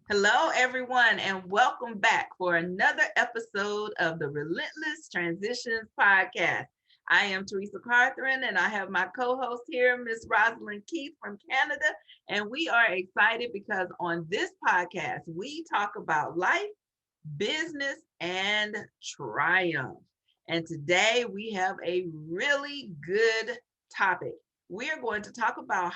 Hello, everyone, and welcome back for another episode of the Relentless Transitions Podcast. I am Teresa Carthron, and I have my co host here, Miss Rosalind Keith from Canada. And we are excited because on this podcast, we talk about life, business, and triumph. And today we have a really good topic. We are going to talk about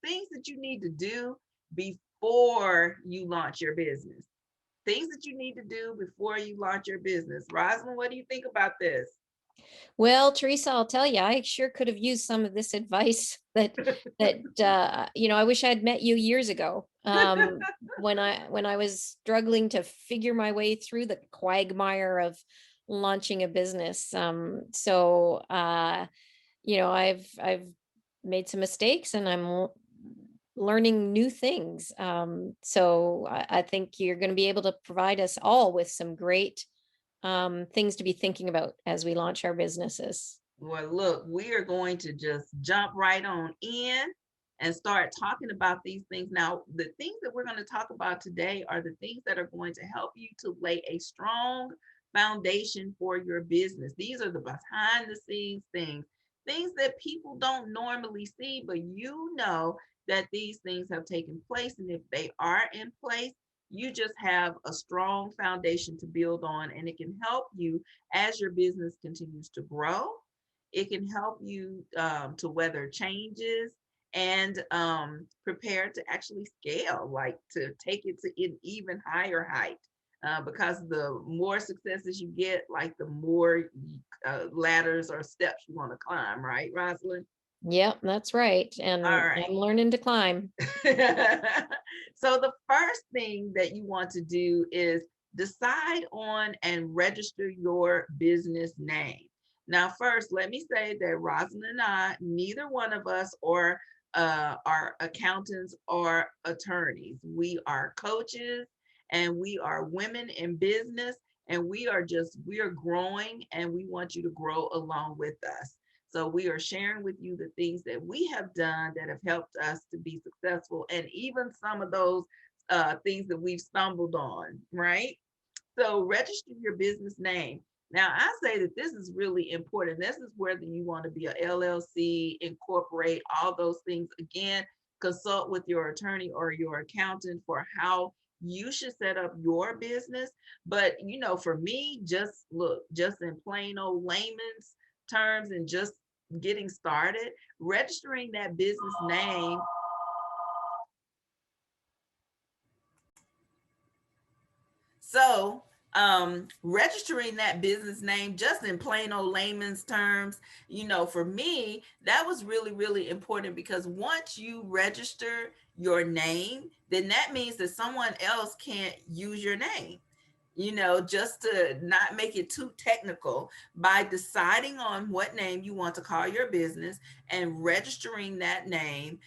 things that you need to do before you launch your business. Things that you need to do before you launch your business. Rosalind, what do you think about this? Well, Teresa, I'll tell you, I sure could have used some of this advice that I wish I had met you years ago. When I was struggling to figure my way through the quagmire of launching a business. I've made some mistakes and I'm learning new things. So I think you're going to be able to provide us all with some great things to be thinking about as we launch our businesses. Well, look, we are going to just jump right on in and start talking about these things. Now, the things that we're going to talk about today are the things that are going to help you to lay a strong foundation for your business. These are the behind the scenes things, things that people don't normally see, but you know that these things have taken place. And if they are in place, you just have a strong foundation to build on, and it can help you as your business continues to grow. It can help you to weather changes and prepare to actually scale, like to take it to an even higher height. Because the more successes you get, like the more ladders or steps you want to climb, right, Rosalind? Yep, that's right. All And right. I'm learning to climb. So the first thing that you want to do is decide on and register your business name. Now, first, let me say that Rosalind and I, neither one of us are accountants or attorneys. We are coaches and we are women in business, and we are growing, and we want you to grow along with us. So we are sharing with you the things that we have done that have helped us to be successful, and even some of those things that we've stumbled on, right? So register your business name. Now, I say that this is really important. This is whether you want to be a LLC, incorporate, all those things. Again, consult with your attorney or your accountant for how you should set up your business. But, for me, just look, just in plain old layman's terms and just getting started, registering that business name. So, registering that business name, just in plain old layman's terms, for me, that was really, really important, because once you register your name, then that means that someone else can't use your name. Just to not make it too technical, by deciding on what name you want to call your business and registering that name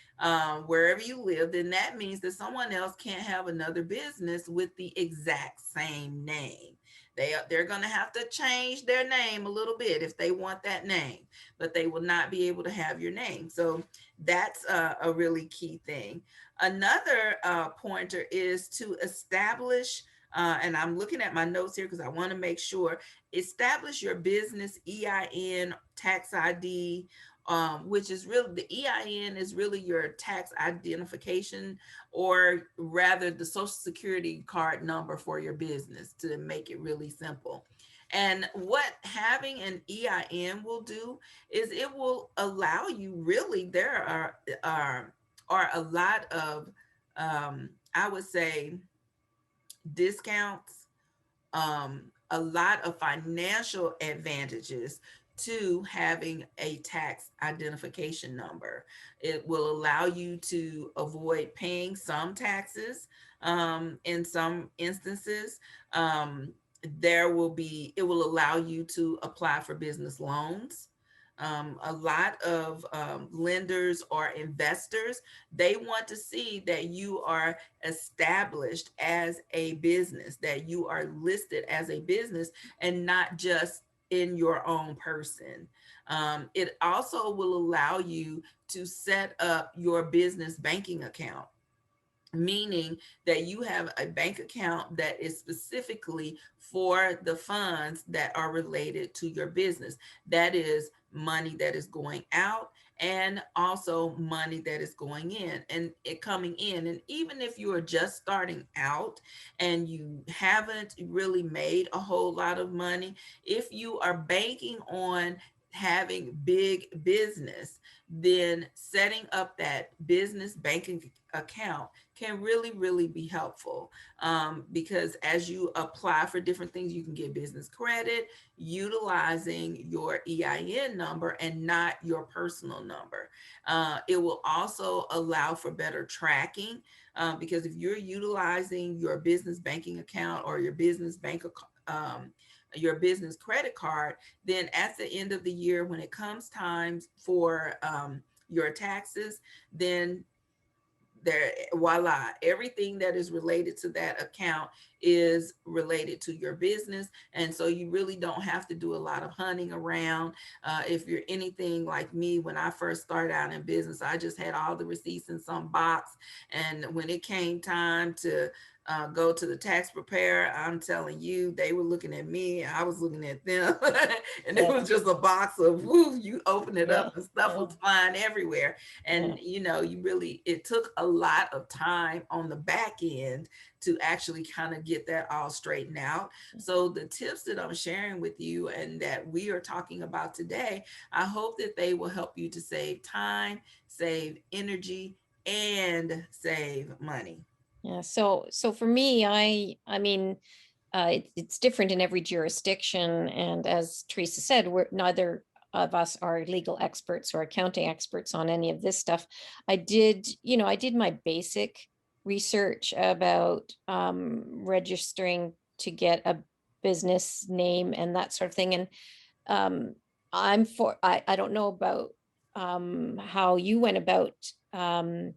wherever you live, then that means that someone else can't have another business with the exact same name. They're going to have to change their name a little bit if they want that name, but they will not be able to have your name. So that's a really key thing. Another pointer is to establish, and I'm looking at my notes here because I want to make sure, establish your business EIN, tax ID, which is really, the EIN is really your tax identification, or rather the social security card number for your business, to make it really simple. And what having an EIN will do is it will allow you, really, there are a lot of, I would say, discounts, a lot of financial advantages to having a tax identification number. It will allow you to avoid paying some taxes in some instances. It will allow you to apply for business loans. A lot of lenders or investors, they want to see that you are established as a business, that you are listed as a business and not just in your own person. It also will allow you to set up your business banking account. meaning that you have a bank account that is specifically for the funds that are related to your business. That is money that is going out and also money that is going in and it coming in. And even if you are just starting out and you haven't really made a whole lot of money, if you are banking on having big business, then setting up that business banking account can really, really be helpful, because as you apply for different things, you can get business credit utilizing your EIN number and not your personal number. It will also allow for better tracking, because if you're utilizing your business banking account or your business credit card, then at the end of the year, when it comes time for your taxes, then there, voila, everything that is related to that account is related to your business. And so you really don't have to do a lot of hunting around. If you're anything like me, when I first started out in business, I just had all the receipts in some box, and when it came time to go to the tax preparer, I'm telling you, they were looking at me, I was looking at them, and it Yeah. was just a box of woo, you open it Yeah. up and stuff Yeah. was flying everywhere. Yeah. And you really, it took a lot of time on the back end to actually kind of get that all straightened out. So the tips that I'm sharing with you and that we are talking about today, I hope that they will help you to save time, save energy, and save money. Yeah. So for me, I mean, it's different in every jurisdiction. And as Teresa said, we're neither of us are legal experts or accounting experts on any of this stuff. I did my basic research about registering to get a business name and that sort of thing. And um, I don't know about how you went about um,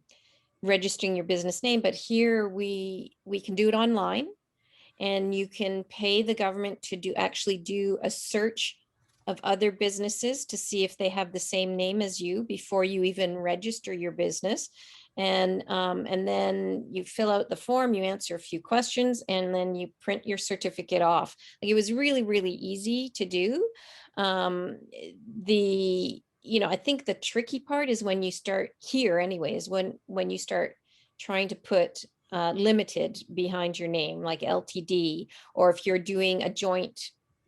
registering your business name, but here we can do it online, and you can pay the government to actually do a search of other businesses to see if they have the same name as you before you even register your business. And then you fill out the form, you answer a few questions, and then you print your certificate off. Like, it was really, really easy to do. Um, I think the tricky part is when you start here, anyways, when you start trying to put limited behind your name, like LTD, or if you're doing a joint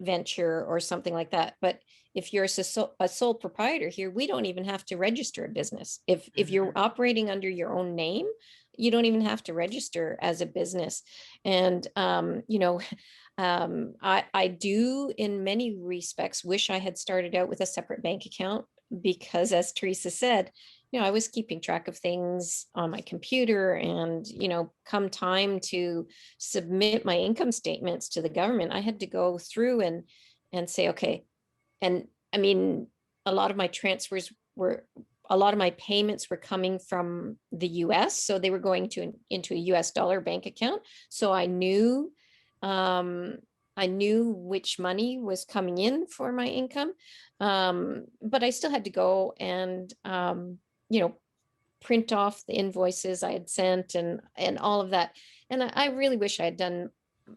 venture or something like that. But if you're a sole proprietor here, we don't even have to register a business. If you're Mhm. operating under your own name, you don't even have to register as a business. And I do, in many respects, wish I had started out with a separate bank account, because, as Teresa said, I was keeping track of things on my computer, and, come time to submit my income statements to the government, I had to go through and say, okay. And I mean, a lot of my transfers were, a lot of my payments were coming from the US. So they were going into a US dollar bank account. So um, I knew which money was coming in for my income. But I still had to go and, you know, print off the invoices I had sent, and all of that. And I really wish I had done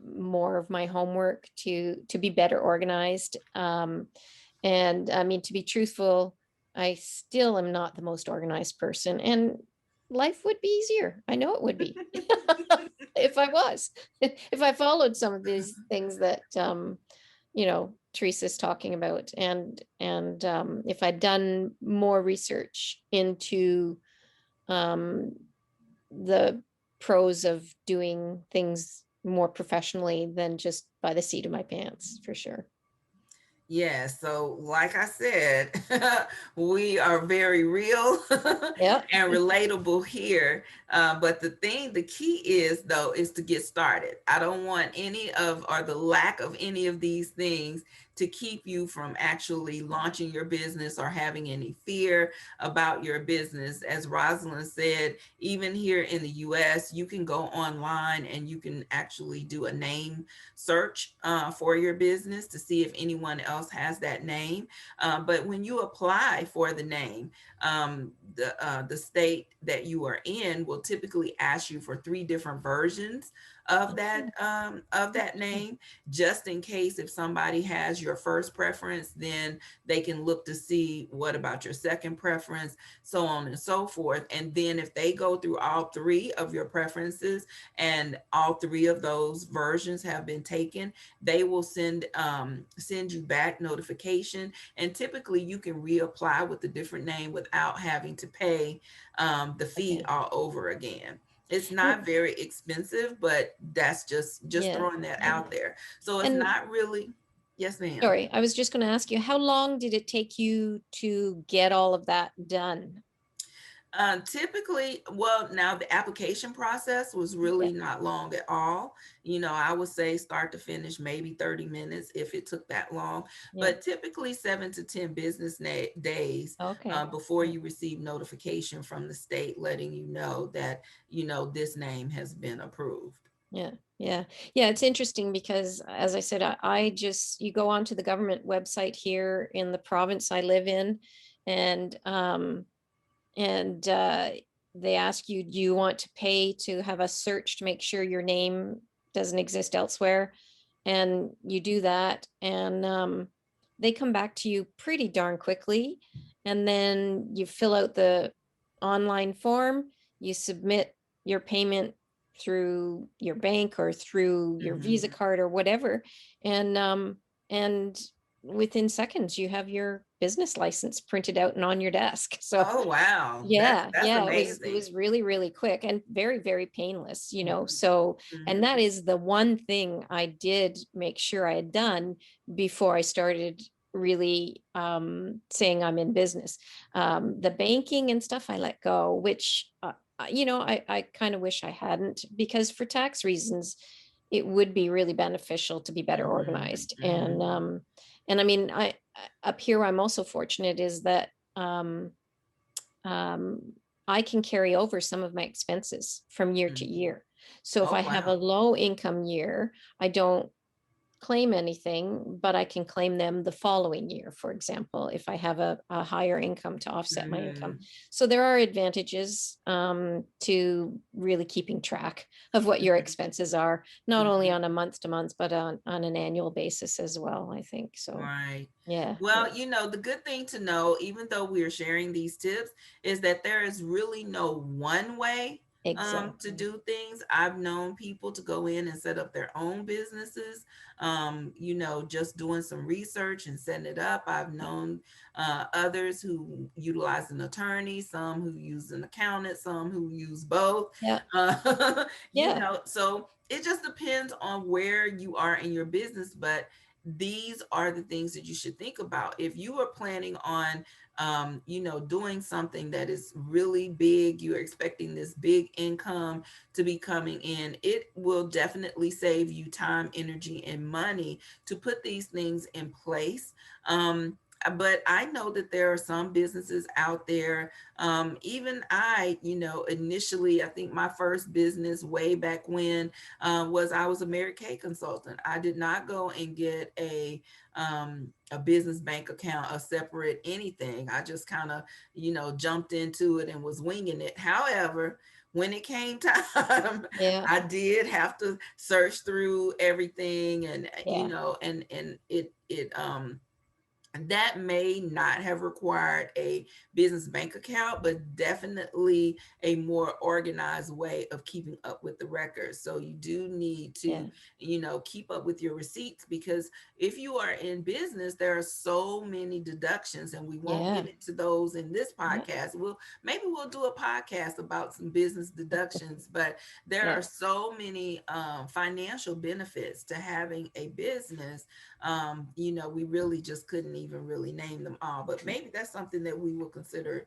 more of my homework to be better organized. And I mean, to be truthful, I still am not the most organized person, and life would be easier. I know it would be if I was, if I followed some of these things that Teresa's talking about, and if I'd done more research into um, the pros of doing things more professionally than just by the seat of my pants, for sure. Yeah, so like I said, we are very real Yeah. and relatable here. But the key is, though, is to get started. I don't want any of, or the lack of any of these things to keep you from actually launching your business or having any fear about your business. As Rosalind said, even here in the US, you can go online and you can actually do a name search for your business to see if anyone else has that name. But when you apply for the name, the state that you are in will typically ask you for three different versions of that name, just in case if somebody has your first preference, then they can look to see what about your second preference, so on and so forth. And then if they go through all three of your preferences and all three of those versions have been taken, they will send you back notification. And typically you can reapply with a different name without having to pay the fee Okay. all over again. It's And not very expensive, but that's just yeah, throwing that yeah. out there. So it's And not really. Yes, ma'am. sorry, I was just going to ask you, how long did it take you to get all of that done? Typically, well, now the application process was Yeah, really not long at all. I would say start to finish, maybe 30 minutes if it took that long, yeah. but typically 7 to 10 business days Okay. before Yeah, you receive notification from the state letting you know that, this name has been approved. yeah, yeah. Yeah, it's interesting because, as I said, I just, you go onto the government website here in the province I live in, and and they ask you, do you want to pay to have a search to make sure your name doesn't exist elsewhere? And you do that, and they come back to you pretty darn quickly. And then you fill out the online form, you submit your payment through your bank or through your Visa Mhm. card or whatever, and within seconds you have your business license printed out and on your desk. So Oh, wow, yeah, that's yeah, it amazing. was really, really quick and very, very painless, you know. So, and Mhm. that is the one thing I did make sure I had done before I started really saying I'm in business. The banking and stuff I let go, which I kind of wish I hadn't, because for tax reasons, it would be really beneficial to be better Mhm. organized. Mhm. And I mean, up here I'm also fortunate is that um, I can carry over some of my expenses from year to Mhm. year. So if Oh, I have a wow. low income year, I don't claim anything, but I can claim them the following year, for example, if I have a higher income to offset my income. Mhm. So there are advantages to really keeping track of what your Mhm. expenses are, not only Mhm. on a month to month, but on an annual basis as well, I think. So Right. yeah, yeah, Well, the good thing to know, even though we are sharing these tips, is that there is really no one way to exactly. do things. I've known people to go in and set up their own businesses, just doing some research and setting it up. I've known others who utilize an attorney, some who use an accountant, some who use both. Yeah, Uh, yeah, so it just depends on where you are in your business, but these are the things that you should think about if you are planning on doing something that is really big. You're expecting this big income to be coming in. It will definitely save you time, energy, and money to put these things in place. But I know that there are some businesses out there. Even initially, I think my first business way back when was I was a Mary Kay consultant. I did not go and get a business bank account, a separate anything. I just kind of, jumped into it and was winging it. However, when it came time, yeah, I did have to search through everything, and yeah, and that may not have required a business bank account, but definitely a more organized way of keeping up with the records. So you do need yeah, to, keep up with your receipts, because if you are in business, there are so many deductions, and we won't yeah, get into those in this yeah, podcast. Maybe we'll do a podcast about some business deductions, but there yeah, are so many financial benefits to having a business. We really just couldn't even really name them all, but maybe that's something that we will consider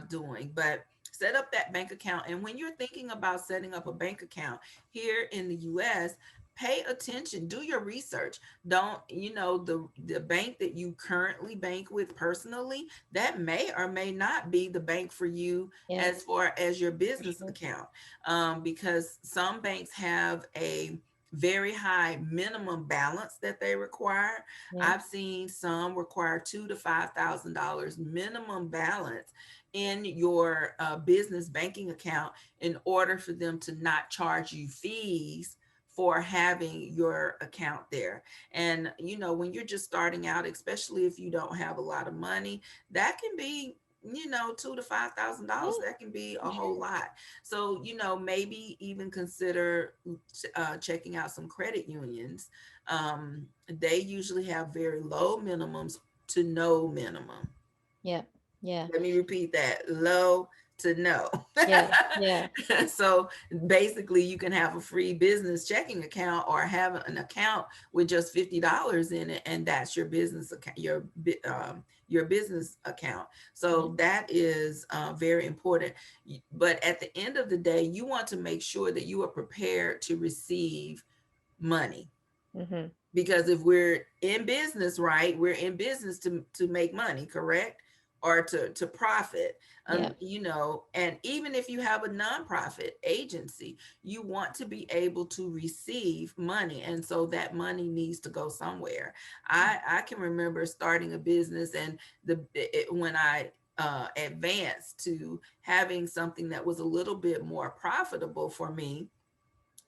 doing. But set up that bank account. And when you're thinking about setting up a bank account here in the US, pay attention, do your research. Don't, the bank that you currently bank with personally, that may or may not be the bank for you Yeah, as far as your for business sure. account. Because some banks have a very high minimum balance that they require. Yeah. I've seen some require $2,000 to $5,000 minimum balance in your business banking account in order for them to not charge you fees for having your account there. And when you're just starting out, especially if you don't have a lot of money, that can be, $2,000 to $5,000. Yeah, That can be a for whole sure. lot. So maybe even consider checking out some credit unions. They usually have very low minimums to no minimum. Yeah. Yeah. Let me repeat that: low to no. Yeah. Yeah. So basically, you can have a free business checking account or have an account with just $50 in it, and that's your business account, your business account. Yeah. So that is very important. But at the end of the day, you want to make sure that you are prepared to receive money, Mm-hmm. because if we're in business, right, we're in business to make money, correct, or to profit. Yeah. And even if you have a nonprofit agency, you want to be able to receive money, and so that money needs to go somewhere. I can remember starting a business, and when I advanced to having something that was a little bit more profitable for me.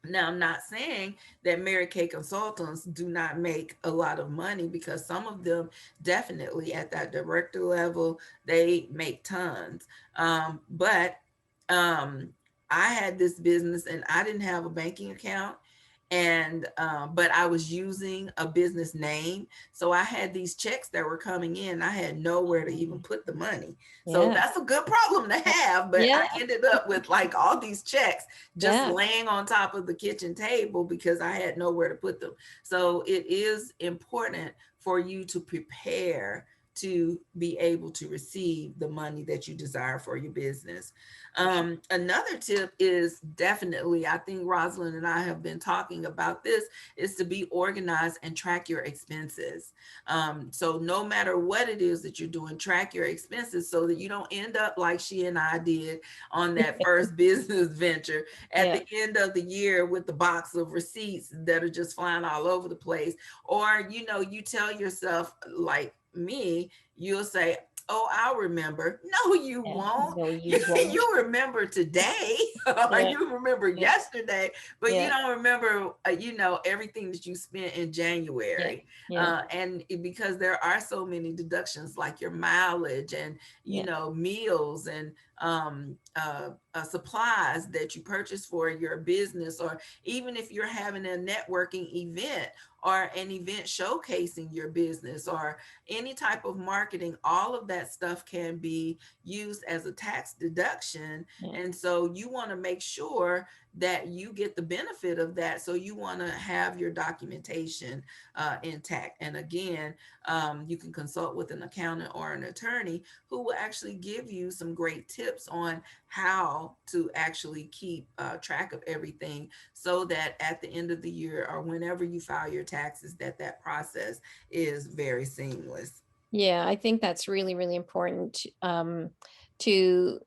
Now, I'm not saying that Mary Kay consultants do not make a lot of money, because some of them definitely at that director level, they make tons. But I had this business and I didn't have a banking account. And but I was using a business name, so I had these checks that were coming in. I had nowhere to even put the money, so Yeah. that's a good problem to have. But Yeah. I ended up with like all these checks just Yeah. laying on top of the kitchen table because I had nowhere to put them. So it is important for you to prepare to be able to receive the money that you desire for your business. For sure. Another tip is definitely, I think Rosalind and I have been talking about this, is to be organized and track your expenses. So no matter what it is that you're doing, track your expenses so that you don't end up like she and I did on that first business venture at Yeah. the end of the year with the box of receipts that are just flying all over the place. Or, you tell yourself, like me, you'll say, oh, I'll remember. No, you Yeah. won't. No, You, you won't. you remember today, or Yeah. you remember Yeah. yesterday, but you Yeah. don't remember, everything that you spent in Yeah. January. Yeah. Because there are so many deductions, like your mileage and, Yeah. meals and supplies that you purchase for your business, or even if you're having a networking event or an event showcasing your business or any type of marketing, all of that stuff can be used as a tax deduction. Yeah. And so you want to make sure that you get the benefit of that. So you want to have your documentation intact. And again, you can consult with an accountant or an attorney who will actually give you some great tips on how to actually keep track of everything, so that at the end of the year or whenever you file your taxes, that process is very seamless. Yeah, I think that's really, really important to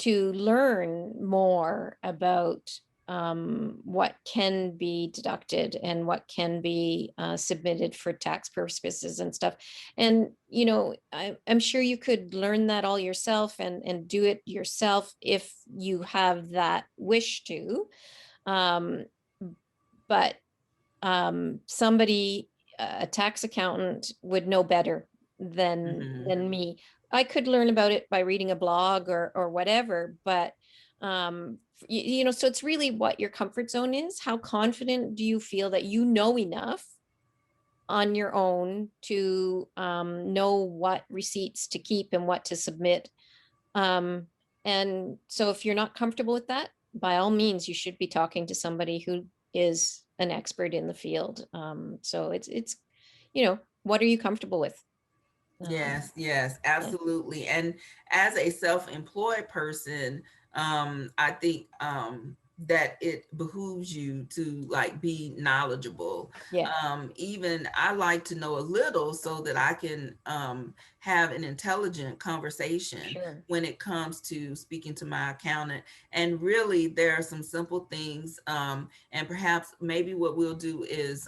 learn more about what can be deducted and what can be submitted for tax purposes and stuff. And I'm sure you could learn that all yourself and do it yourself if you have that wish to. Um, but somebody, a tax accountant, would know better Mhm. than me. I could learn about it by reading a blog or whatever, but so it's really what your comfort zone is. How confident do you feel that you know enough on your own to know what receipts to keep and what to submit? Um, and so if you're not comfortable with that, by all means, you should be talking to somebody who is an expert in the field. So what are you comfortable with? Yes, yes, Yeah. absolutely. And as a self-employed person, I think that it behooves you to like be knowledgeable. Yeah. Even I like to know a little so that I can have an intelligent conversation Sure. when it comes to speaking to my accountant. And really, there are some simple things. And perhaps maybe what we'll do is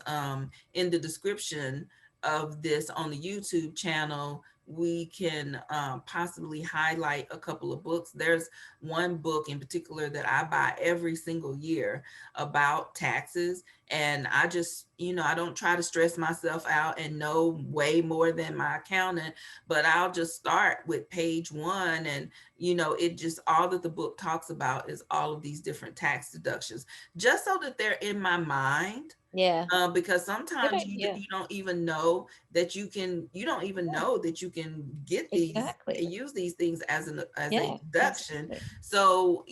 in the description of this on the YouTube channel, we can possibly highlight a couple of books. There's one book in particular that I buy every single year about taxes. And I just, I don't try to stress myself out and know way more than my accountant, but I'll just start with page one. And, it just all that the book talks about is all of these different tax deductions, just so that they're in my mind. Yeah. Because Good sometimes idea. you don't even know that you don't even Yeah. know that you can get these Exactly. and use these things as a Yeah. deduction. Exactly. So,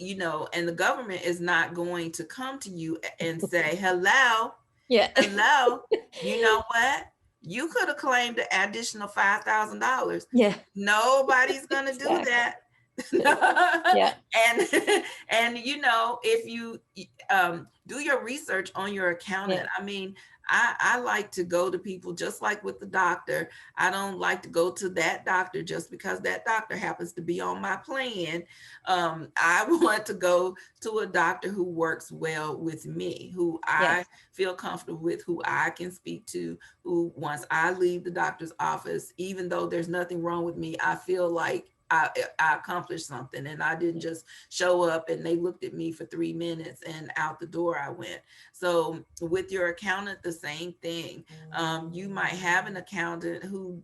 and the government is not going to come to you and say, hello, Yeah. hello, you know what? You could have claimed an additional $5,000. Yeah. Nobody's going to do Exactly. that. Yeah. and if you do your research on your accountant. Yeah. I mean, I like to go to people just like with the doctor. I don't like to go to that doctor just because that doctor happens to be on my plan. I want to go to a doctor who works well with me, who I Yes. feel comfortable with, who I can speak to, who once I leave the doctor's office, even though there's nothing wrong with me, I feel like I accomplished something, and I didn't Yeah. just show up and they looked at me for 3 minutes and out the door I went. So with your accountant, the same thing. You might have an accountant who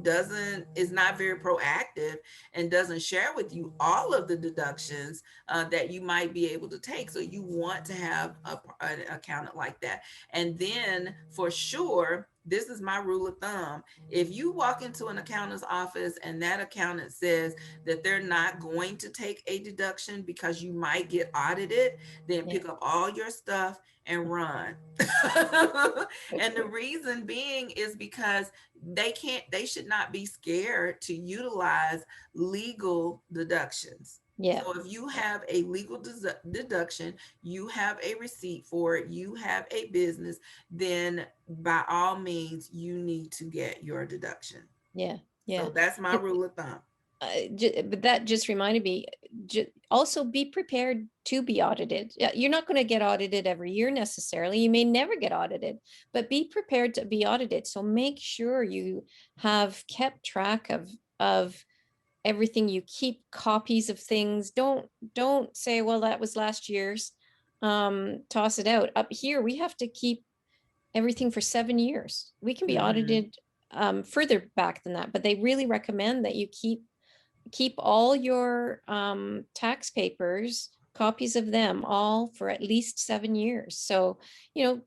doesn't is not very proactive and doesn't share with you all of the deductions that you might be able to take. So you want to have an accountant like that. And then for sure, this is my rule of thumb: if you walk into an accountant's office and that accountant says that they're not going to take a deduction because you might get audited, then Yeah. pick up all your stuff and run. Good And the point. reason being is because they should not be scared to utilize legal deductions. Yeah. So if you have a legal deduction, you have a receipt for it, you have a business, then by all means you need to get your deduction. Yeah. Yeah. So that's my It, rule of thumb. but that just reminded me, also be prepared to be audited. Yeah, you're not going to get audited every year necessarily. You may never get audited, but be prepared to be audited. So make sure you have kept track of everything. You keep copies of things. Don't say, well, that was last year's. Toss it out. Up here, we have to keep everything for 7 years. We can be Mm-hmm. audited further back than that, but they really recommend that you keep all your tax papers, copies of them, all for at least 7 years. So, you know,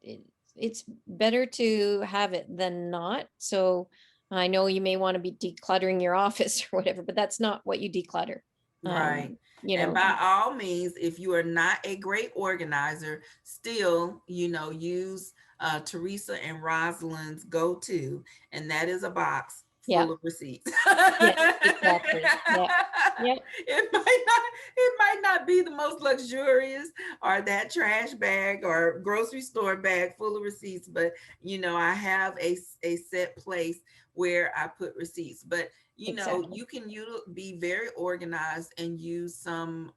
it, it's better to have it than not. So I know you may want to be decluttering your office or whatever, but that's not what you declutter. Right. You And know, by all means, if you are not a great organizer, still, use Teresa and Rosalind's go to, and that is a box yeah, full of receipts. yeah, exactly. Yeah, yeah, It might not be the most luxurious or that trash bag or grocery store bag full of receipts, but I have a set place where I put receipts. But exactly. you can be very organized and use some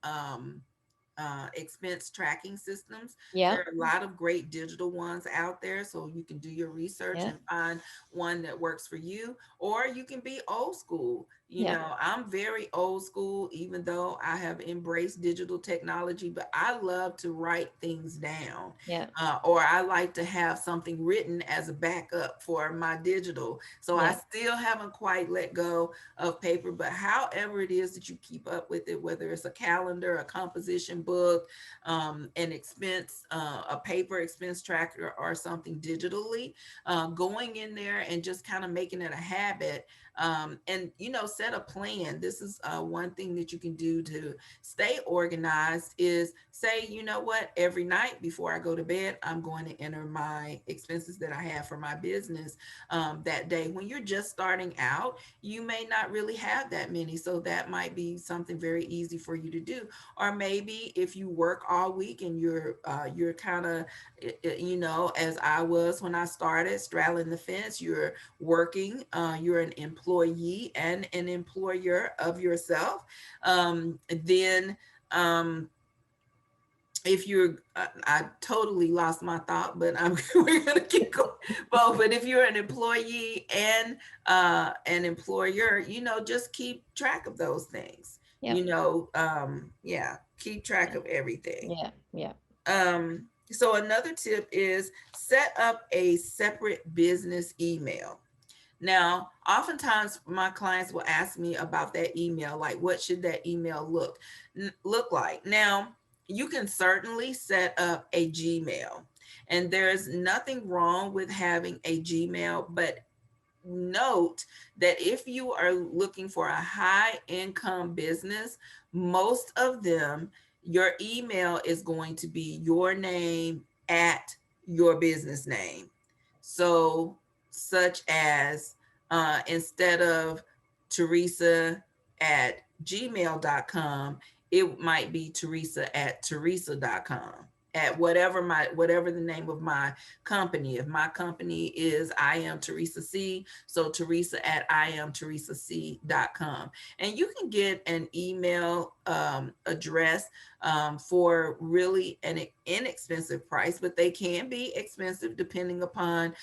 expense tracking systems. There Yeah, are a lot of great digital ones out there, so you can do your research yeah, and find one that works for you, or you can be old school. yeah, I'm very old school, even though I have embraced digital technology, but I love to write things down, yeah, or I like to have something written as a backup for my digital. So I yeah, still haven't quite let go of paper, but however it is that you keep up with it, whether it's a calendar, a composition book, an expense, a paper expense tracker, or something digitally, going in there and just kind of making it a habit And set a plan. This is one thing that you can do to stay organized is say, you know what, every night before I go to bed, I'm going to enter my expenses that I have for my business that day. When you're just starting out, you may not really have that many, so that might be something very easy for you to do. Or maybe if you work all week and you're kind of, as I was when I started straddling the fence, you're working, you're an employee and an employer of yourself. Then if you're I totally lost my thought, but I'm we're gonna keep going. But if you're an employee and an employer, just keep track of those things. Yep. Yeah, keep track of everything. Yeah. Yeah. So another tip is set up a separate business email. Now, oftentimes my clients will ask me about that email, like what should that email look like. Now, you can certainly set up a Gmail, and there's nothing wrong with having a Gmail, but note that if you are looking for a high income business, most of them, your email is going to be your name at your business name. So, such as instead of Teresa at gmail.com, it might be Teresa at Teresa.com, at whatever the name of my company. If my company is I am Teresa C, so Teresa at I am Teresa C.com. And you can get an email address for really an inexpensive price, but they can be expensive depending upon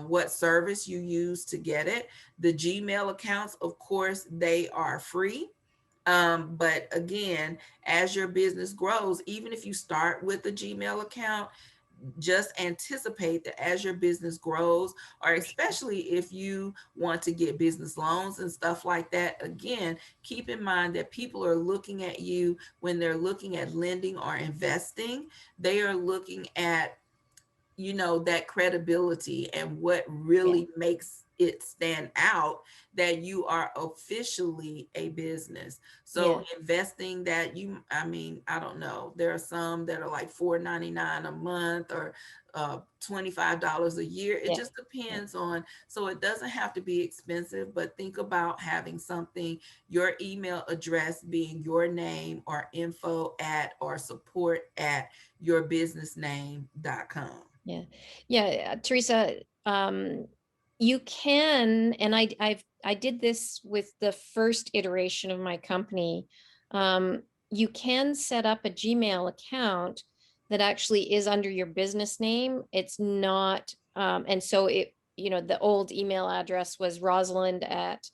what service you use to get it. The Gmail accounts, of course, they are free. But again, as your business grows, even if you start with a Gmail account, just anticipate that as your business grows, or especially if you want to get business loans and stuff like that, again, keep in mind that people are looking at you when they're looking at lending or investing. They are looking at that credibility and what Yeah. really makes it stand out that you are officially a business. So Yeah. investing that I don't know, there are some that are like $4.99 a month or $25 a year. It Yeah. just Yeah. depends on, so it doesn't have to be expensive, but think about having something, your email address being your name or info at or support at yourbusinessname.com. Yeah. Yeah. Teresa, you can, and I did this with the first iteration of my company. You can set up a Gmail account that actually is under your business name. It's not, and so the old email address was Rosalind at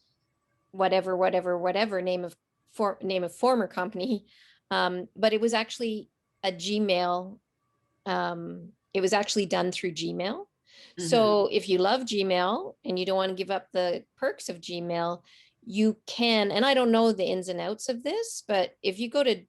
whatever name of former company. But it was actually a Gmail. It was actually done through Gmail. Mm-hmm. So if you love Gmail and you don't want to give up the perks of Gmail, you can, and I don't know the ins and outs of this, but if you go to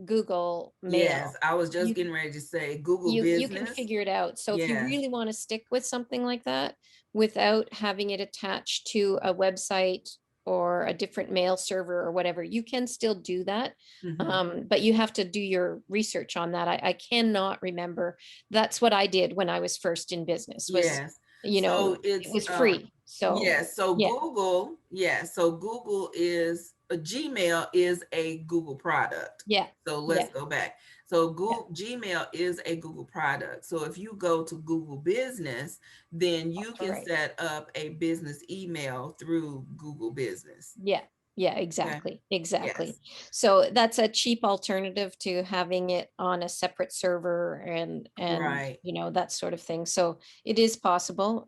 Google Yes, Mail, I was just you getting ready to say Google you can Business. figure it out. So if you Yes. really want to stick with something like that without having it attached to a website or a different mail server or whatever, you can still do that. Mm-hmm. But you have to do your research on that. I cannot remember. That's what I did when I was first in business was, Yes. you So know, it it's was free. So yes. So yeah, Google, yes. So Google is a Gmail is a Google product. yeah, So let's yeah, go back. So yeah. Google Gmail is a Google product. So if you go to Google Business, then you All can right. set up a business email through Google Business. Yeah, yeah, Okay. exactly, exactly. Yes. So that's a cheap alternative to having it on a separate server and Right. that sort of thing. So it is possible.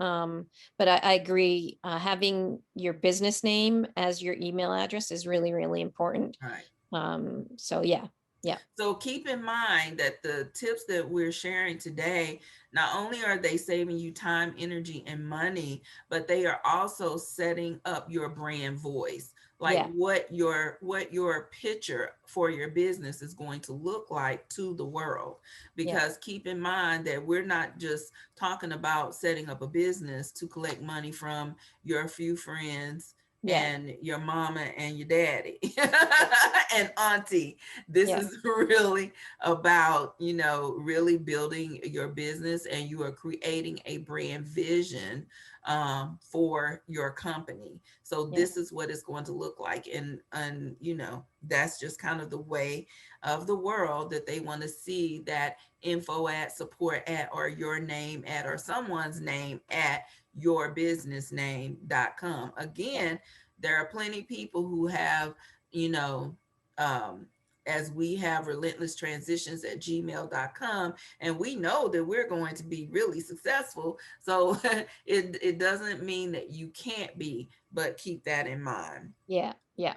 But I agree, having your business name as your email address is really, really important. Right. So yeah, yeah, So keep in mind that the tips that we're sharing today, not only are they saving you time, energy, and money, but they are also setting up your brand voice, like yeah, what your picture for your business is going to look like to the world. yeah, Because keep in mind that we're not just talking about setting up a business to collect money from your few friends Yeah. and your mama and your daddy and auntie. This Yeah. is really about, really building your business, and you are creating a brand vision for your company. So Yeah. this is what it's going to look like. And that's just kind of the way of the world that they want to see that info at, support at, or your name at, or someone's name at yourbusinessname.com. Yeah. Again, there are plenty of people who have, you know, um, as we have relentless transitions at gmail.com, and we know that we're going to be really successful. So it doesn't mean that you can't be, but keep that in mind. Yeah. Yeah.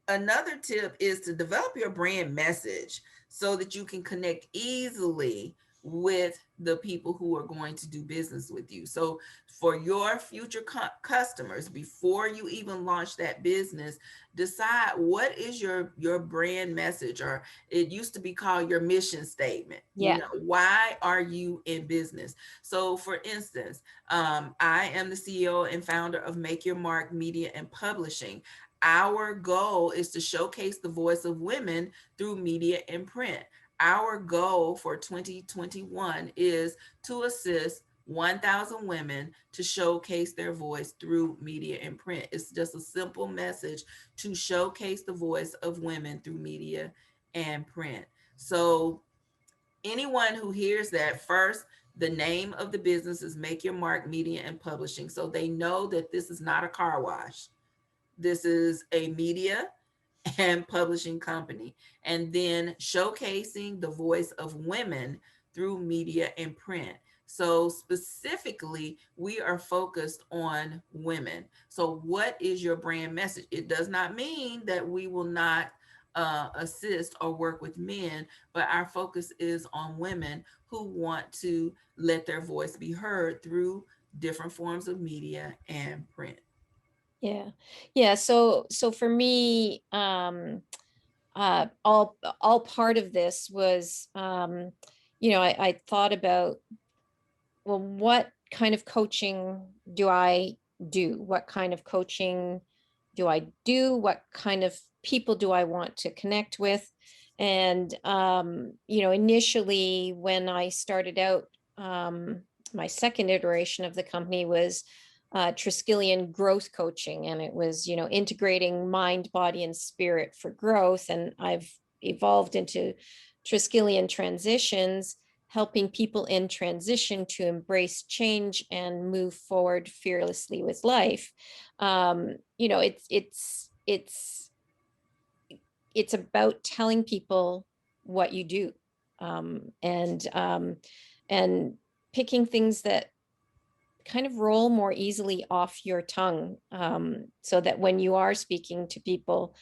Another tip is to develop your brand message so that you can connect easily with the people who are going to do business with you. So for your future customers, before you even launch that business, decide what is your brand message, or it used to be called your mission statement. Yeah. Why are you in business? So for instance, I am the CEO and founder of Make Your Mark Media and Publishing. Our goal is to showcase the voice of women through media and print. Our goal for 2021 is to assist 1,000 women to showcase their voice through media and print. It's just a simple message to showcase the voice of women through media and print. So anyone who hears that, first, the name of the business is Make Your Mark Media and Publishing. So they know that this is not a car wash. This is a media and publishing company. And then showcasing the voice of women through media and print. So specifically, we are focused on women. So what is your brand message? It does not mean that we will not assist or work with men, but our focus is on women who want to let their voice be heard through different forms of media and print. Yeah. Yeah. So for me, all part of this was, I thought about, well, what kind of coaching do I do? What kind of coaching do I do? What kind of people do I want to connect with? And, initially when I started out, my second iteration of the company was Triskelion growth coaching. And it was, integrating mind, body, and spirit for growth. And I've evolved into Triskelion transitions, helping people in transition to embrace change and move forward fearlessly with life. It's about telling people what you do, and picking things that kind of roll more easily off your tongue, so that when you are speaking to people,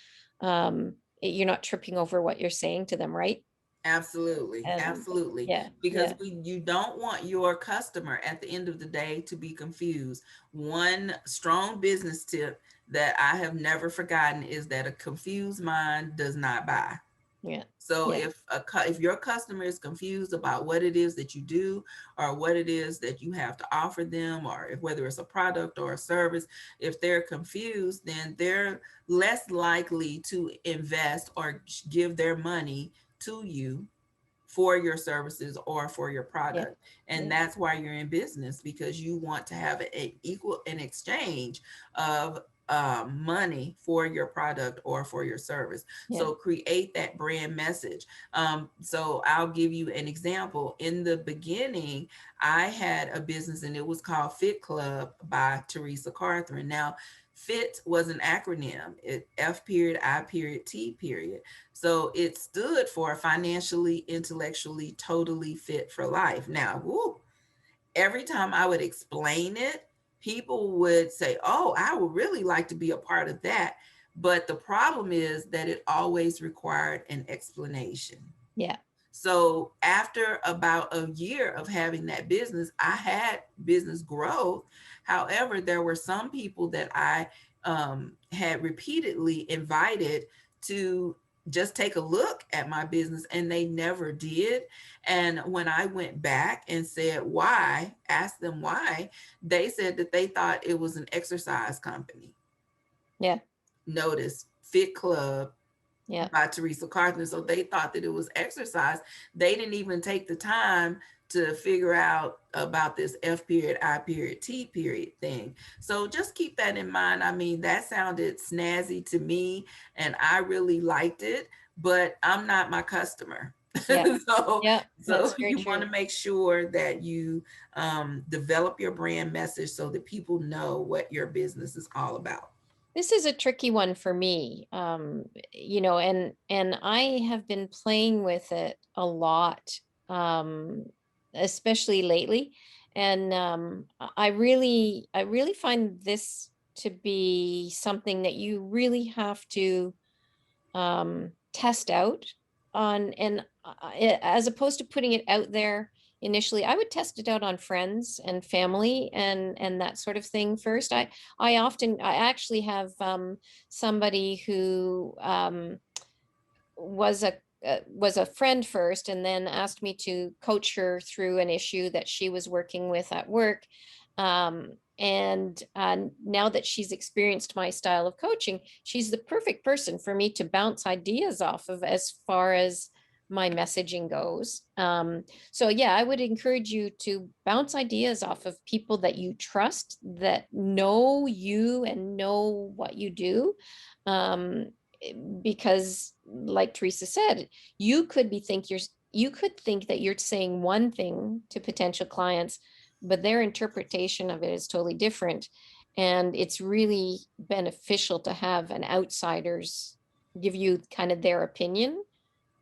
you're not tripping over what you're saying to them, right? Absolutely, And absolutely. yeah, Because yeah, you don't want your customer at the end of the day to be confused. One strong business tip that I have never forgotten is that a confused mind does not buy. yeah, So yeah, if your customer is confused about what it is that you do, or what it is that you have to offer them, or whether it's a product or a service, if they're confused, then they're less likely to invest or give their money to you for your services or for your yeah, product. And yeah, that's why you're in business, because you want to have an exchange of money for your product or for your service. yeah, So create that brand message. So I'll give you an example. In the beginning, I had a business, and it was called Fit Club by Teresa Carthron. Now, FIT was an acronym, F period, I period, T period. So it stood for financially, intellectually, totally fit for life. Now, every time I would explain it, people would say, "Oh, I would really like to be a part of that." But the problem is that it always required an explanation. yeah, So after about a year of having that business, I had business growth. However, there were some people that I had repeatedly invited to just take a look at my business, and they never did. And when I went back and said why, asked them why, they said that they thought it was an exercise company. Yeah. Notice Fit Club Yeah. by Teresa Carthron. So they thought that it was exercise. They didn't even take the time to figure out about this F period, I period, T period thing. So just keep that in mind. I mean, that sounded snazzy to me and I really liked it, but I'm not my customer. Yeah. so Yeah. so That's very you want true. to make sure that you develop your brand message so that people know what your business is all about. This is a tricky one for me. And I have been playing with it a lot, um, especially lately. And I really find this to be something that you really have to test out on, and as opposed to putting it out there initially, I would test it out on friends and family and that sort of thing first. I actually have somebody who was a was a friend first, and then asked me to coach her through an issue that she was working with at work. And now that she's experienced my style of coaching, she's the perfect person for me to bounce ideas off of as far as my messaging goes. So yeah, I would encourage you to bounce ideas off of people that you trust, that know you and know what you do. Um, because like Teresa said, you could think that you're saying one thing to potential clients, but their interpretation of it is totally different. And it's really beneficial to have an outsiders give you kind of their opinion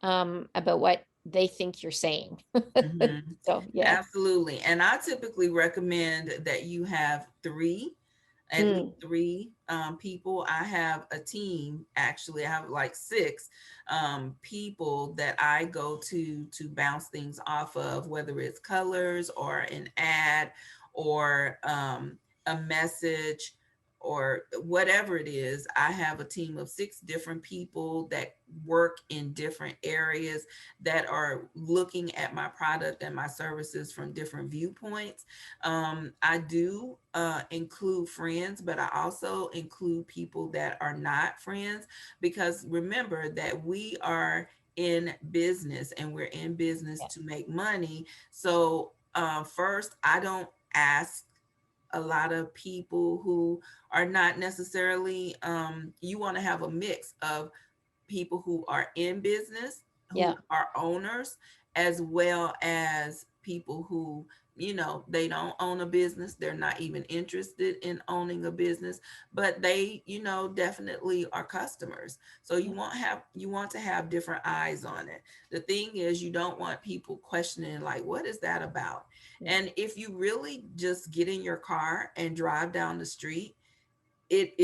about what they think you're saying. Mhm. So yeah. Absolutely. And I typically recommend that you have three, at least Mm, three people. I have a team, actually, I have like six people that I go to bounce things off of, whether it's colors or an ad or a message or whatever it is. I have a team of six different people that work in different areas that are looking at my product and my services from different viewpoints. I do include friends, but I also include people that are not friends because remember that we are in business and we're in business yeah. to make money. So, first, I don't ask a lot of people who are not necessarily, you want to have a mix of people who are in business, who Yeah. are owners, as well as people who, they don't own a business. They're not even interested in owning a business, but they, definitely are customers. So Yeah. you want to have different eyes on it. The thing is, you don't want people questioning like, what is that about? Yeah. And if you really just get in your car and drive down the street, it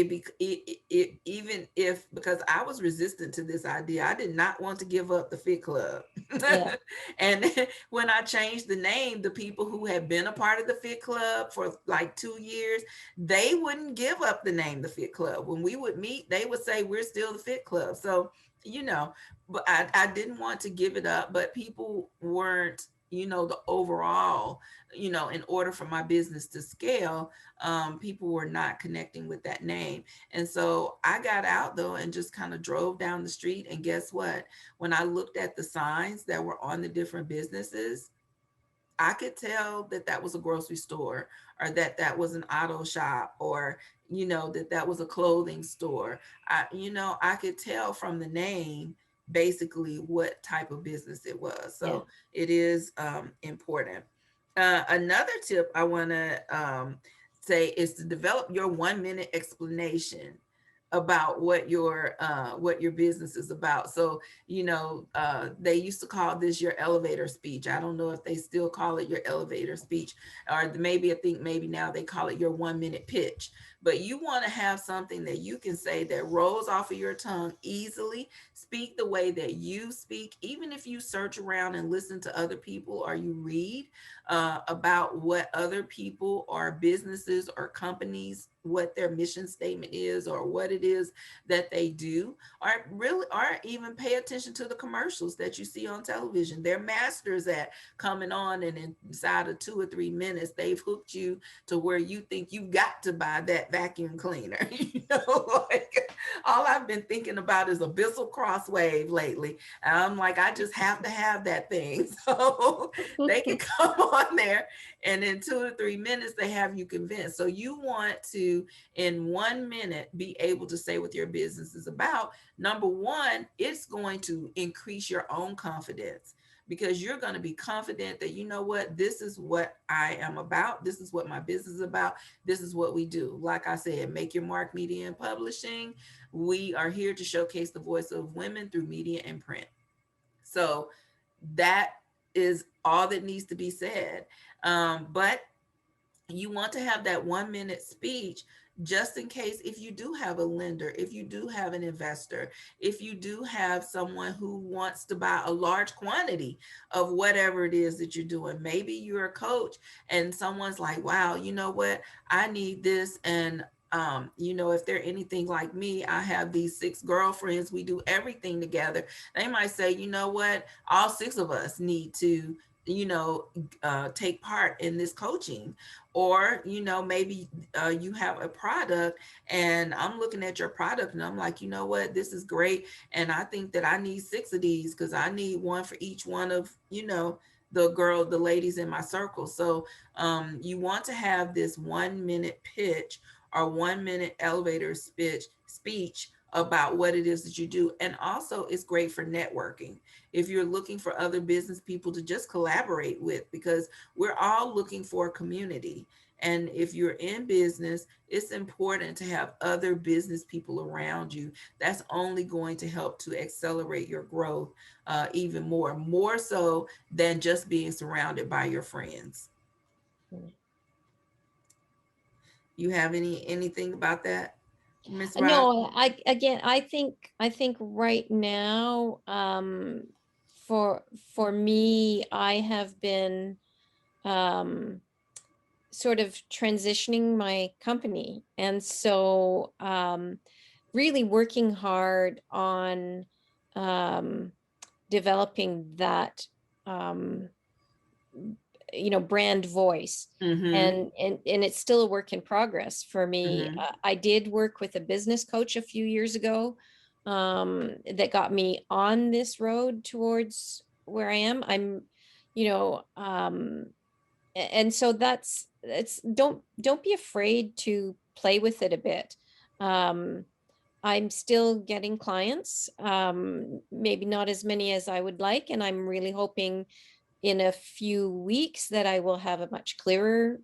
even if, because I was resistant to this idea, I did not want to give up the Fit Club. Yeah. And when I changed the name, the people who had been a part of the Fit Club for like 2 years, they wouldn't give up the name the Fit Club. When we would meet, they would say we're still the Fit Club. So, you know but I didn't want to give it up, but people weren't, the overall, in order for my business to scale, people were not connecting with that name. And so I got out though and just kind of drove down the street. And guess what? When I looked at the signs that were on the different businesses, I could tell that that was a grocery store, or that that was an auto shop, or, that that was a clothing store. I could tell from the name basically what type of business it was. Yeah. So it is important. Another tip I want to say is to develop your 1 minute explanation about what your business is about. So, they used to call this your elevator speech. I don't know if they still call it your elevator speech, or maybe, I think maybe now they call it your 1 minute pitch. But you want to have something that you can say that rolls off of your tongue easily. Speak the way that you speak, even if you search around and listen to other people or you read. about what other people or businesses or companies, what their mission statement is or what it is that they do, or really, or even pay attention to the commercials that you see on television. They're masters at coming on, and inside of 2 or 3 minutes, they've hooked you to where you think you've got to buy that vacuum cleaner. Like, all I've been thinking about is Abyssal Crosswave lately. And I'm like, I just have to have that thing. So they can come on there, and in 2 to 3 minutes, they have you convinced. So you want to, in 1 minute, be able to say what your business is about. Number one, it's going to increase your own confidence, because you're going to be confident that, you know what, this is what I am about. This is what my business is about. This is what we do. Like I said, Make Your Mark Media and Publishing. We are here to showcase the voice of women through media and print. So that is all that needs to be said. But you want to have that 1 minute speech, just in case, if you do have a lender, if you do have an investor, if you do have someone who wants to buy a large quantity of whatever it is that you're doing. Maybe you're a coach and someone's like, wow, you know what, I need this. And if they're anything like me, I have these 6 girlfriends, we do everything together. They might say, you know what, all 6 of us need to, take part in this coaching. Or, maybe you have a product, and I'm looking at your product and I'm like, you know what, this is great. And I think that I need 6 of these, because I need one for each one of, the ladies in my circle. So you want to have this 1 minute pitch or 1 minute elevator speech about what it is that you do. And also, it's great for networking. If you're looking for other business people to just collaborate with, because we're all looking for a community. And if you're in business, it's important to have other business people around you. That's only going to help to accelerate your growth even more so than just being surrounded by your friends. You have anything about that, Miss Ross? No, I think right now, for me, I have been um sort of transitioning my company. And so really working hard on um developing that um brand voice. Mm-hmm. And it's still a work in progress for me. Mm-hmm. I did work with a business coach a few years ago, that got me on this road towards where I am. You know and so that's it's don't be afraid to play with it a bit. um I'm still getting clients, maybe not as many as I would like, and I'm really hoping in a few weeks that I will have a much clearer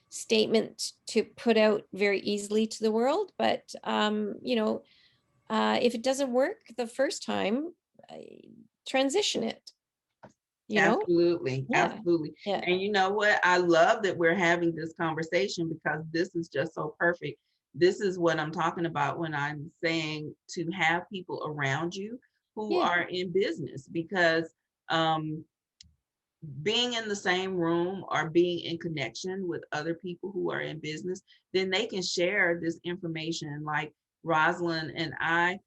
statement to put out very easily to the world. But if it doesn't work the first time, transition it, you know? Absolutely, Yeah. absolutely. Yeah. And you know what? I love that we're having this conversation, because this is just so perfect. This is what I'm talking about when I'm saying to have people around you who Yeah. are in business, because um, being in the same room or being in connection with other people who are in business, then they can share this information. Like Rosalind and I,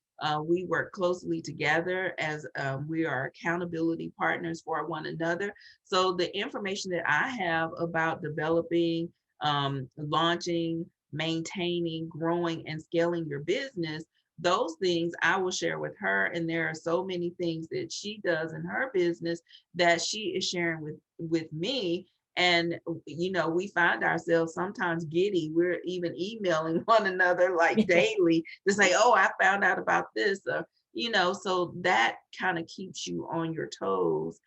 we work closely together as we are accountability partners for one another. So the information that I have about developing, launching, maintaining, growing, and scaling your business, those things I will share with her. And there are so many things that she does in her business that she is sharing with me. And we find ourselves sometimes giddy. We're even emailing one another like daily to say, oh, I found out about this. So that kind of keeps you on your toes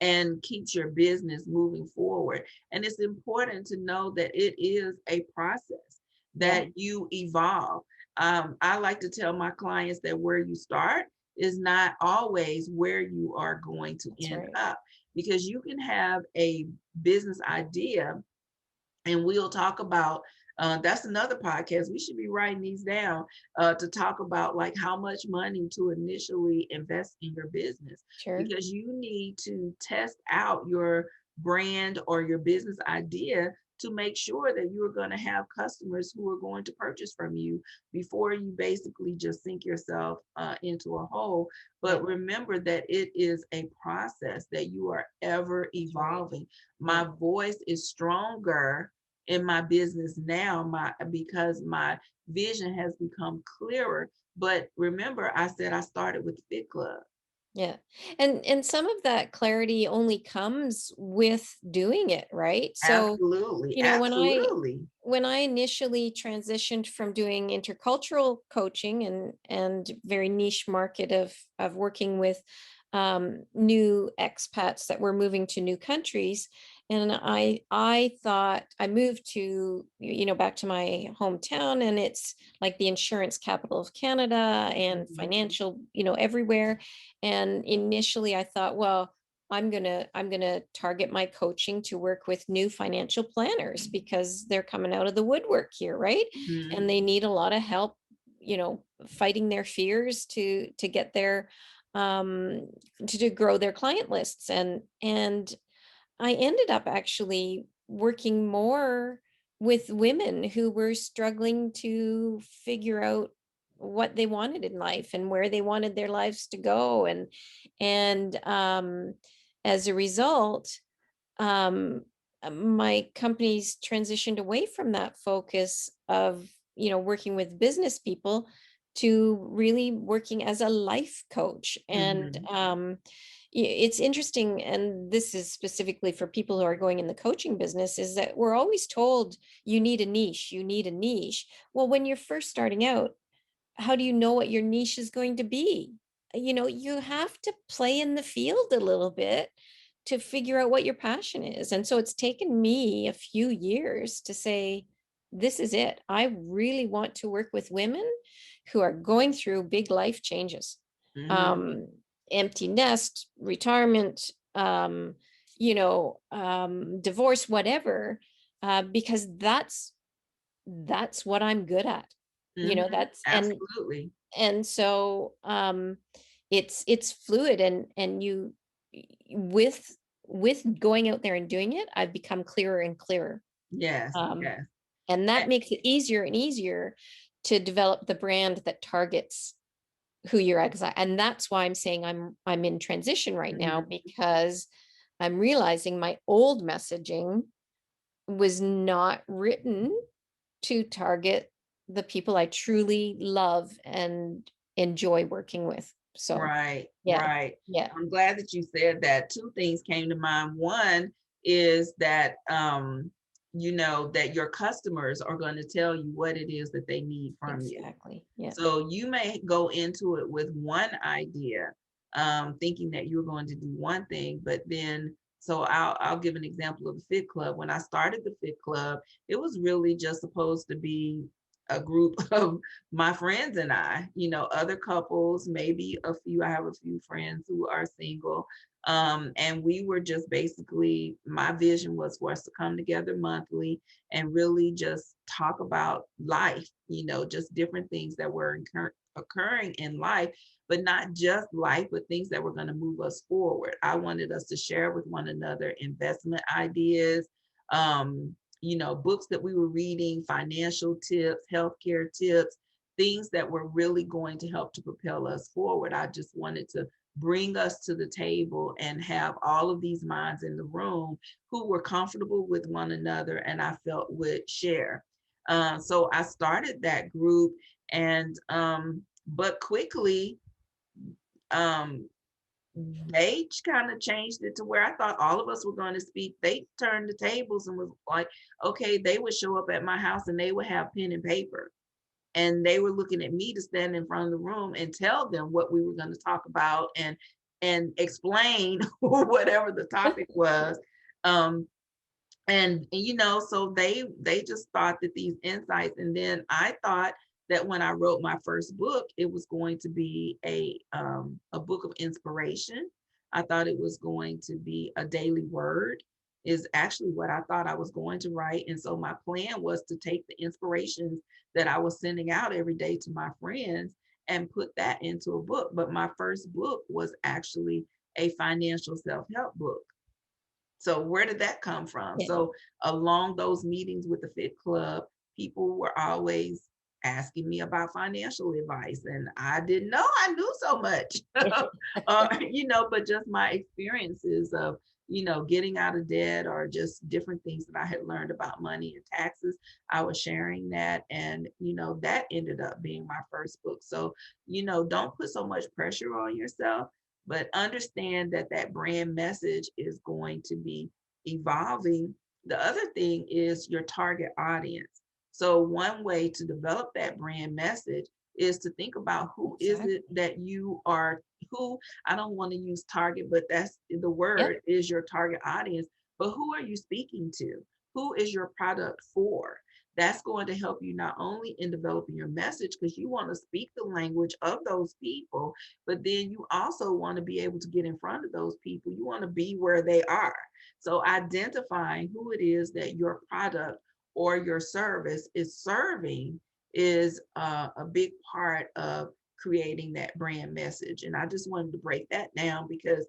and keeps your business moving forward. And it's important to know that it is a process, Yeah. that you evolve. I like to tell my clients that where you start is not always where you are going to That's end right. up, because you can have a business idea, and we'll talk about that's another podcast. We should be writing these down to talk about like how much money to initially invest in your business, Sure. because you need to test out your brand or your business idea to make sure that you are going to have customers who are going to purchase from you before you basically just sink yourself into a hole. Yeah. But remember that it is a process, that you are ever That's right. evolving. Yeah. My voice is stronger in my business now, because my vision has become clearer. But remember, I said I started with the Fit Club. Yeah. And some of that clarity only comes with doing it, right? So, Absolutely, you know, absolutely. when I initially transitioned from doing intercultural coaching and very niche market of working with new expats that were moving to new countries, and I thought I moved to, you know, back to my hometown, and it's like the insurance capital of Canada and Mhm, financial, you know, everywhere. And initially I thought, well, I'm gonna target my coaching to work with new financial planners because they're coming out of the woodwork here, right? mhm, And they need a lot of help, you know, fighting their fears to get their um to grow their client lists. And I ended up actually working more with women who were struggling to figure out what they wanted in life and where they wanted their lives to go. And as a result, um, my company's transitioned away from that focus of, you know, working with business people to really working as a life coach. And mhm, it's interesting, and this is specifically for people who are going in the coaching business, is that we're always told you need a niche, you need a niche. Well, when you're first starting out, how do you know what your niche is going to be? You know, you have to play in the field a little bit to figure out what your passion is. And so it's taken me a few years to say, this is it. I really want to work with women who are going through big life changes. mhm, Um, Empty nest, retirement, divorce, whatever, because that's what I'm good at. You know, mhm. that's Absolutely. and so it's fluid, and with going out there and doing it, I've become clearer and clearer. Yes, Um, yes. and Eh, that makes it easier and easier to develop the brand that targets who you're and that's why I'm saying I'm in transition right now, mhm, because I'm realizing my old messaging was not written to target the people I truly love and enjoy working with. So, right, yeah, right. yeah, I'm glad that you said that. Two things came to mind. One is that that your customers are going to tell you what it is that they need from you. exactly. Yeah. So you may go into it with one idea, thinking that you're going to do one thing, but then so I'll give an example of the Fit Club. When I started the Fit Club, it was really just supposed to be a group of my friends and I, other couples, maybe a few. I have a few friends who are single. And we were just basically, my vision was for us to come together monthly and really just talk about life, just different things that were occurring in life, but not just life, but things that were going to move us forward. I wanted us to share with one another investment ideas, books that we were reading, financial tips, healthcare tips, things that were really going to help to propel us forward. I just wanted to bring us to the table and have all of these minds in the room who were comfortable with one another and I felt would share. So I started that group, and but quickly um, they kind of changed it to where I thought all of us were going to speak. They turned the tables and was like, okay, they would show up at my house and they would have pen and paper. And they were looking at me to stand in front of the room and tell them what we were going to talk about and explain whatever the topic was. Um, so they just thought that these insights, and then I thought that when I wrote my first book, it was going to be a book of inspiration. I thought it was going to be a daily word, is actually what I thought I was going to write. And so my plan was to take the inspirations that I was sending out every day to my friends and put that into a book. But my first book was actually a financial self-help book. So where did that come from? Yeah. So along those meetings with the Fit Club, people were always asking me about financial advice, and I didn't know I knew so much. But just my experiences of, getting out of debt, or just different things that I had learned about money and taxes. I was sharing that, and that ended up being my first book. So, don't put so much pressure on yourself, but understand that that brand message is going to be evolving. The other thing is your target audience. So one way to develop that brand message is to think about who is it Exactly. that you are, who, I don't want to use target, but that's the Yep. word, is your target audience. But who are you speaking to? Who is your product for? That's going to help you not only in developing your message, because you want to speak the language of those people, but then you also want to be able to get in front of those people. You want to be where they are. So identifying who it is that your product or your service is serving is a big part of creating that brand message. And I just wanted to break that down, because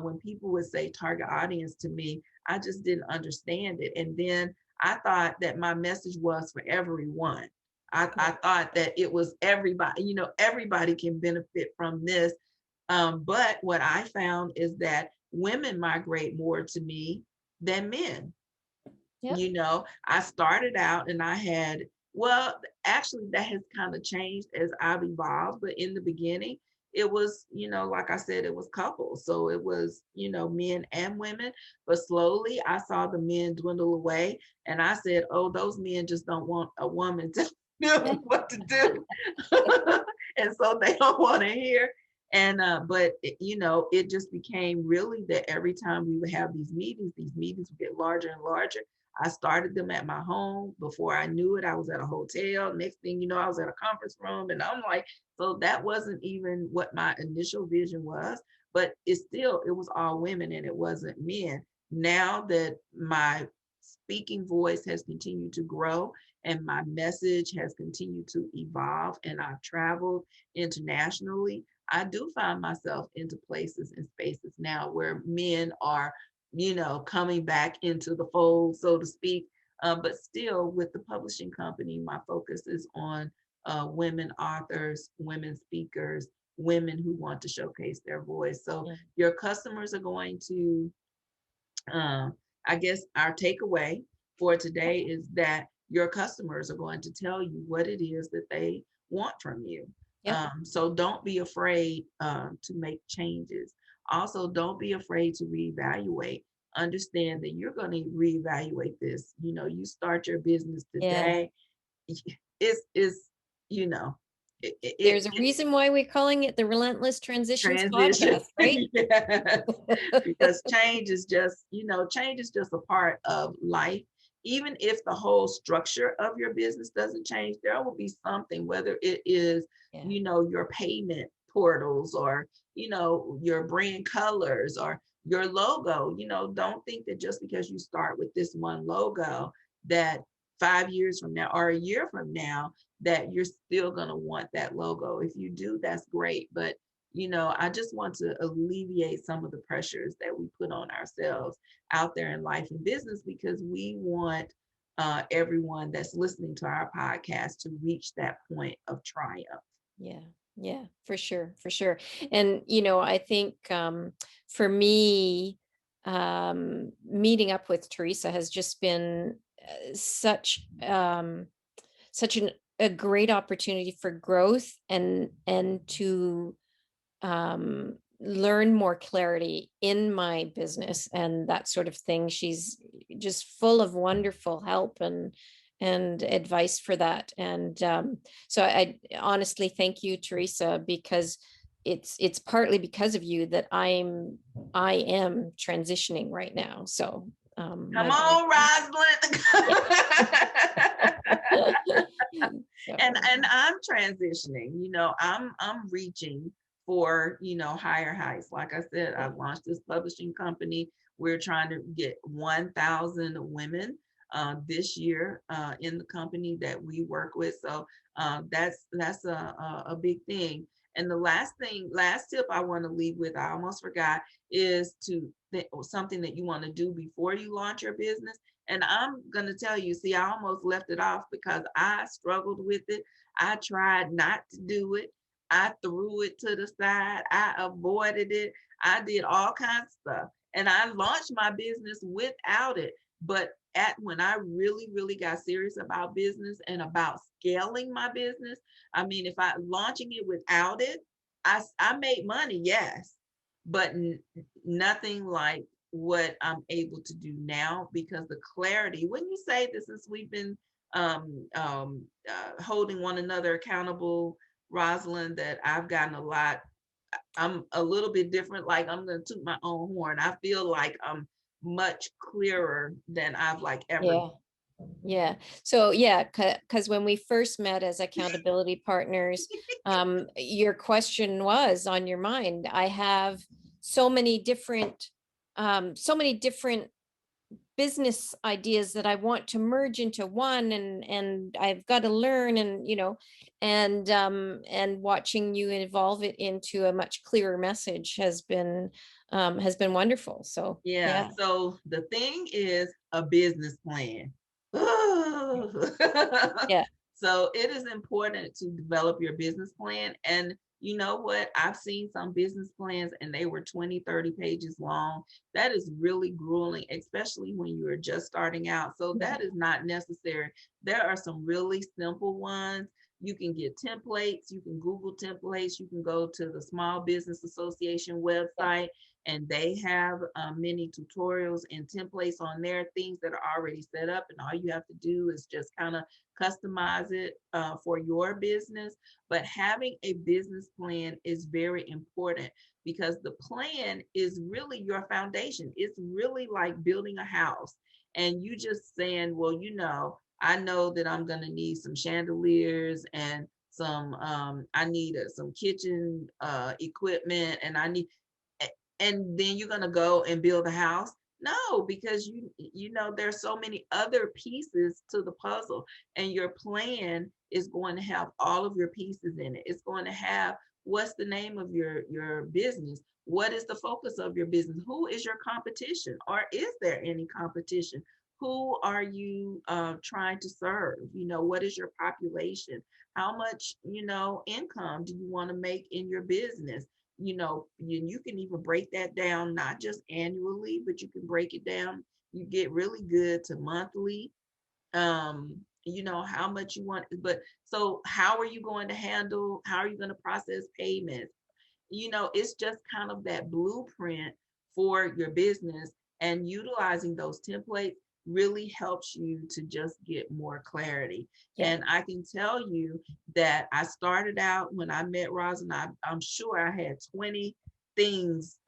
when people would say target audience to me, I just didn't understand it. And then I thought that my message was for everyone. I Yeah. thought that it was everybody, everybody can benefit from this. But what I found is that women migrate more to me than men. Yep. I started out and I had, well, actually, that has kind of changed as I've evolved. But in the beginning, it was, like I said, it was couples. So it was, men and women. But slowly I saw the men dwindle away. And I said, oh, those men just don't want a woman to know what to do. And so they don't want to hear. And but it just became really that every time we would have these meetings would get larger and larger. I started them at my home. Before I knew it, I was at a hotel. Next thing you know, I was at a conference room. And I'm like, so that wasn't even what my initial vision was. But it was all women and it wasn't men. Now that my speaking voice has continued to grow and my message has continued to evolve, and I've traveled internationally, I do find myself into places and spaces now where men are, coming back into the fold, so to speak. But still, with the publishing company, my focus is on women authors, women speakers, women who want to showcase their voice. So Yeah. your customers are going to, I guess, our takeaway for today is that your customers are going to tell you what it is that they want from you. Yep. So don't be afraid to make changes. Also, don't be afraid to reevaluate. Understand that you're going to reevaluate this. You start your business Yeah. today. It's you know, There's a it reason why we're calling it the Relentless Transitions transition. podcast, right? Yes. Because change is just a part of life. Even if the whole structure of your business doesn't change, there will be something, whether it is, Yeah. your payment portals, or, your brand colors, or your logo. Don't think that just because you start with this one logo, that 5 years from now or a year from now, that you're still going to want that logo. If you do, that's great. But I just want to alleviate some of the pressures that we put on ourselves out there in life and business, because we want everyone that's listening to our podcast to reach that point of triumph. Yeah. Yeah, for sure, for sure. And I think for me, meeting up with Teresa has just been such a great opportunity for growth and to learn more clarity in my business and that sort of thing. She's just full of wonderful help and advice for that. And so I honestly thank you, Teresa, because it's partly because of you that I am transitioning right now. So Come my on, Rosalind. And so I'm transitioning. I'm reaching for, higher heights. Like I said, I launched this publishing company. We're trying to get 1,000 women this year in the company that we work with. So that's a big thing. And the last tip I want to leave with, I almost forgot, is something that you want to do before you launch your business. And I'm going to tell you, see, I almost left it off because I struggled with it. I tried not to do it. I threw it to the side. I avoided it. I did all kinds of stuff. And I launched my business without it. But when I really, really got serious about business and about scaling my business, I mean, if I launching it without it, I made money, yes, but nothing like what I'm able to do now, because the clarity, when you say this, since we've been holding one another accountable, Rosalind, that I've gotten a lot. I'm a little bit different. Like, I'm going to toot my own horn. I feel like I'm much clearer than I've like ever. Yeah. Yeah. So yeah, because when we first met as accountability partners, your question was on your mind. I have so many different business ideas that I want to merge into one, and I've got to learn, and and watching you evolve it into a much clearer message has been wonderful. So Yeah. yeah. So the thing is a business plan. Yeah. So it is important to develop your business plan. And you know what? I've seen some business plans and they were 20, 30 pages long. That is really grueling, especially when you are just starting out. So that is not necessary. There are some really simple ones. You can get templates. You can Google templates. You can go to the Small Business Association website, and they have many tutorials and templates on there, things that are already set up, and all you have to do is just kind of customize it for your business. But having a business plan is very important, because the plan is really your foundation. It's really like building a house, and you just saying, well, I know that I'm going to need some chandeliers and some I need some kitchen equipment, and and then you're going to go and build a house. No, because there's so many other pieces to the puzzle, and your plan is going to have all of your pieces in it. It's going to have, what's the name of your business, what is the focus of your business, who is your competition, or is there any competition, who are you trying to serve, what is your population, how much income do you want to make in your business. You can even break that down, not just annually, but you can break it down. You get really good to monthly, how much you want. But so how are you going to process payments? It's just kind of that blueprint for your business, and utilizing those templates really helps you to just get more clarity. Yeah. And I can tell you that I started out, when I met Rosalind, I'm sure I had 20 things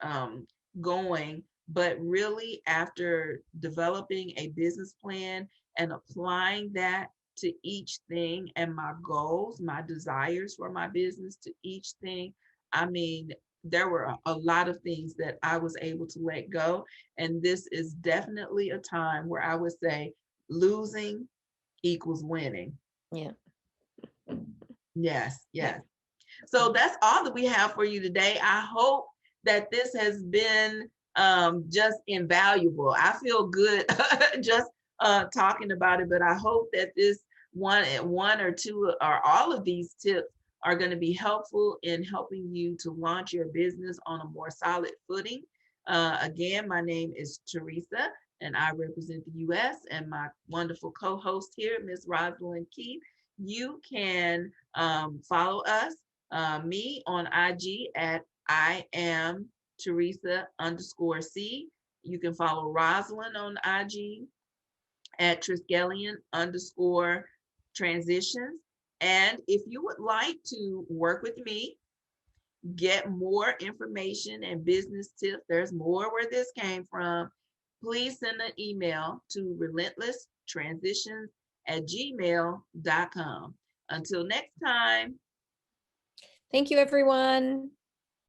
going, but really after developing a business plan and applying that to each thing, and my goals, my desires for my business to each thing, I mean, there were a lot of things that I was able to let go. And this is definitely a time where I would say losing equals winning. Yeah. Yes, Yeah. yes. So that's all that we have for you today. I hope that this has been just invaluable. I feel good just talking about it, but I hope that this one or two or all of these tips are going to be helpful in helping you to launch your business on a more solid footing. Again, my name is Teresa, and I represent the U.S., and my wonderful co-host here, Miss Rosalind Keith. You can follow us, me on IG at I am Teresa_C. You can follow Rosalind on IG at Triskelion_transitions. And if you would like to work with me, get more information and business tips, there's more where this came from, please send an email to relentlesstransitions@gmail.com. Until next time. Thank you, everyone.